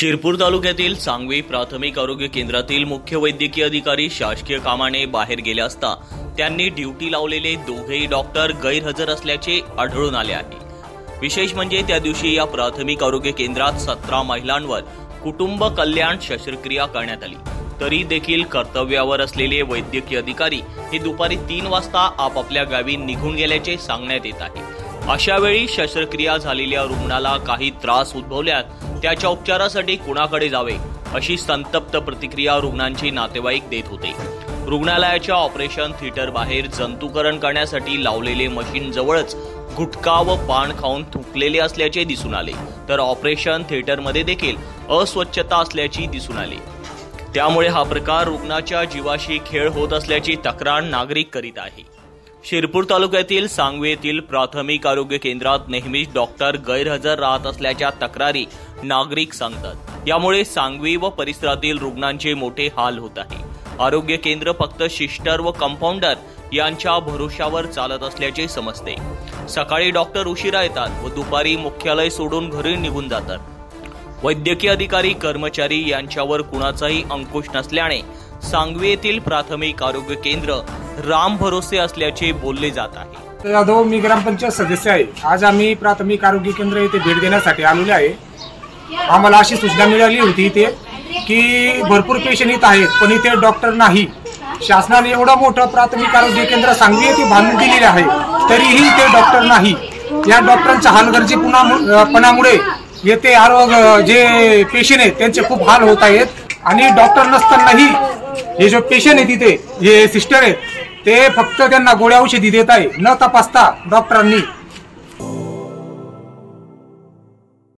शिरपूर तालुक्यातील सांगवी प्राथमिक आरोग्य केंद्रातील मुख्य वैद्यकीय अधिकारी शासकीय कामाने बाहेर गेले असता त्यांनी ड्युटी लावलेले दोघेही डॉक्टर गैरहजर असल्याचे आढळून आले आहे। विशेष म्हणजे त्या दिवशी या प्राथमिक आरोग्य केंद्रात 17 महिलांवर कुटुंब कल्याण शस्त्रक्रिया करण्यात आली, तरी देखील कर्तव्यावर असलेले वैद्यकीय अधिकारी हे दुपारी 3 वाजता आपापल्या गावी निघून गेल्याचे सांगण्यात येत आहे। अशा वेळी शस्त्रक्रिया झालेल्या रुग्णाला काही त्रास उद्भवल्यास त्याच्या उपचारासाठी कुणाकडे जावे अशी संतप्त प्रतिक्रिया रुग्णांचे नातेवाईक देत होते। रुग्णालयाच्या ऑपरेशन थिएटर बाहेर जंतुकरण करण्यासाठी लावलेले मशीन जवळच गुटखा व पान खाऊन थुंकलेले असल्याचे दिसून आले, तर ऑपरेशन थिएटरमध्ये देखील अस्वच्छता असल्याची दिसून आली। त्यामुळे हा प्रकार रुग्णाच्या जीवाशी खेळ होत असल्याची तक्रार नागरिक करीत आहे। शिरपूर तालुक्यातील सांगवी येथील प्राथमिक आरोग्य केंद्रात नेहमीच डॉक्टर गैरहजर राहत असल्याच्या तक्रारी नागरिक सांगतात। यामुळे सांगवी व परिसरातील रुग्णांचे मोठे हाल होत आहे। आरोग्य केंद्र फक्त सिस्टर व कंपाऊंडर यांच्या भरोशावर चालत असल्याचे समजते। सकाळी डॉक्टर उशिरा येतात व दुपारी मुख्यालय सोडून घरी निघून जातात। वैद्यकीय अधिकारी कर्मचारी यांच्यावर कुणाचाही अंकुश नसल्याने सांगवी येथील प्राथमिक आरोग्य केंद्र राम भरोसे असल्याचे बोलले जात आहे। यादव, मी ग्रामपंचायत सदस्य आहे। आज आम्ही प्राथमिक आरोग्य केंद्र येथे भेट देण्यासाठी आलेलो आहे। आम्हाला अशी सूचना मिळाली होती इथे की भरपूर पेशंट येत आहेत, पण इथे डॉक्टर नाही। शासनाने एवढं मोठं प्राथमिक आरोग्य केंद्र सांगवी येथे बांधून दिलेले आहे, तरीही इथे डॉक्टर नाही। या डॉक्टरांच्या हलगर्जीपणामुळे येथे जे पेशंट आहेत त्यांचे खूप हाल होत आहेत, आणि डॉक्टर नसतानाही हे जो पेशंट आहेत तिथे जे सिस्टर आहेत ते फक्त त्यांना गोळ्या औषधी देत आहे, न तपासता डॉक्टरांनी